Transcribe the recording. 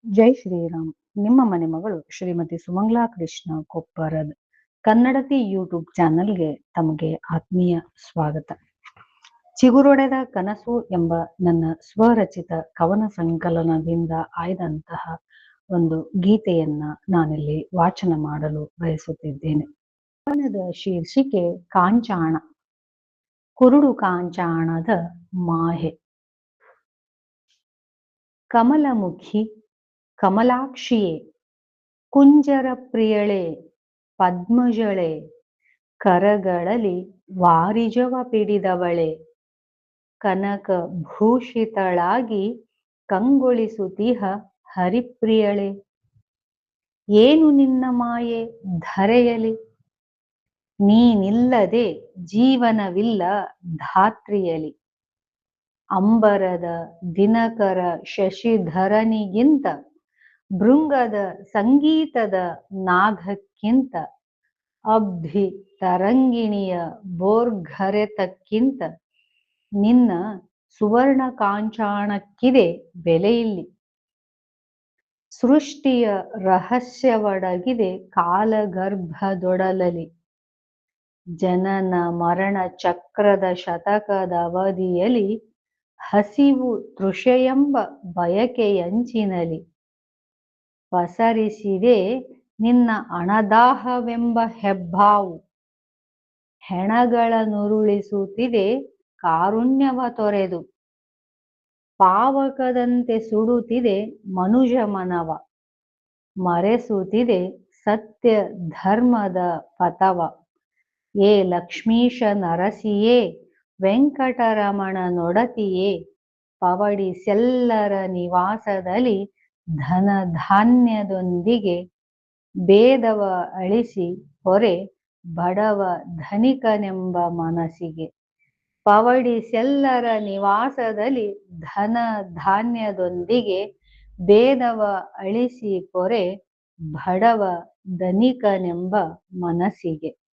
ಜೈ ಶ್ರೀರಾಮ್. ನಿಮ್ಮ ಮನೆ ಮಗಳು ಶ್ರೀಮತಿ ಸುಮಂಗ್ಲಾ ಕೃಷ್ಣ ಕೊಪ್ಪರದ್ ಕನ್ನಡತಿ ಯೂಟ್ಯೂಬ್ ಚಾನಲ್ಗೆ ತಮಗೆ ಆತ್ಮೀಯ ಸ್ವಾಗತ. ಚಿಗುರೊಡೆದ ಕನಸು ಎಂಬ ನನ್ನ ಸ್ವರಚಿತ ಕವನ ಸಂಕಲನದಿಂದ ಆಯ್ದಂತಹ ಒಂದು ಗೀತೆಯನ್ನ ನಾನಿಲ್ಲಿ ವಾಚನ ಮಾಡಲು ಬಯಸುತ್ತಿದ್ದೇನೆ. ಕವನದ ಶೀರ್ಷಿಕೆ ಕಾಂಚಾಣ. ಕುರುಡು ಕಾಂಚಾಣದ ಮಾಹೆ. ಕಮಲಮುಖಿ ಕಮಲಾಕ್ಷಿಯೇ, ಕುಂಜರ ಪ್ರಿಯಳೆ ಪದ್ಮಜಳೆ, ಕರಗಳಲ್ಲಿ ವಾರಿಜವ ಪಿಡಿದವಳೆ, ಕನಕ ಭೂಷಿತಳಾಗಿ ಕಂಗೊಳಿಸುತ್ತಿಹ ಹರಿಪ್ರಿಯಳೆ. ಏನು ನಿನ್ನ ಮಾಯೆ ಧರೆಯಲಿ, ನೀನಿಲ್ಲದೆ ಜೀವನವಿಲ್ಲ ಧಾತ್ರಿಯಲಿ. ಅಂಬರದ ದಿನಕರ ಶಶಿಧರನಿಗಿಂತ, ಭೃಂಗದ ಸಂಗೀತದ ನಾದಕ್ಕಿಂತ, ಅಬ್ಧಿ ತರಂಗಿಣಿಯ ಬೋರ್ಗರೆತಕ್ಕಿಂತ ನಿನ್ನ ಸುವರ್ಣ ಕಾಂಚಾಣಕ್ಕಿದೆ ಬೆಲೆಯಿಲ್ಲಿ. ಸೃಷ್ಟಿಯ ರಹಸ್ಯವಡಗಿದೆ ಕಾಲಗರ್ಭದೊಡಲಲಿ. ಜನನ ಮರಣ ಚಕ್ರದ ಶತಕದ ಅವಧಿಯಲಿ, ಹಸಿವು ತೃಷೆಯೆಂಬ ಬಯಕೆಯಂಚಿನಲಿ. ಪಸರಿಸಿದೆ ನಿನ್ನ ಅಣದಾಹವೆಂಬ ಹೆಬ್ಬಾವು, ಹೆಣಗಳನ್ನುರುಳಿಸುತ್ತಿದೆ ಕಾರುಣ್ಯವ ತೊರೆದು. ಪಾವಕದಂತೆ ಸುಡುತ್ತಿದೆ ಮನುಜ ಮನವ, ಮರೆಸುತ್ತಿದೆ ಸತ್ಯ ಧರ್ಮದ ಪಥವ. ಏ ಲಕ್ಷ್ಮೀಶ ನರಸಿಯೇ, ವೆಂಕಟರಮಣ ನೊಡತಿಯೇ, ಪವಡಿಸೆಲ್ಲರ ನಿವಾಸದಲ್ಲಿ ಧನ ಧಾನ್ಯದೊಂದಿಗೆ. ಭೇದವ ಅಳಿಸಿ ಹೊರೆ ಬಡವ ಧನಿಕನೆಂಬ ಮನಸ್ಸಿಗೆ. ಪವಡಿಸೆಲ್ಲರ ನಿವಾಸದಲ್ಲಿ ಧನ ಧಾನ್ಯದೊಂದಿಗೆ, ಭೇದವ ಅಳಿಸಿ ಪೊರೆ ಬಡವ ಧನಿಕನೆಂಬ ಮನಸ್ಸಿಗೆ.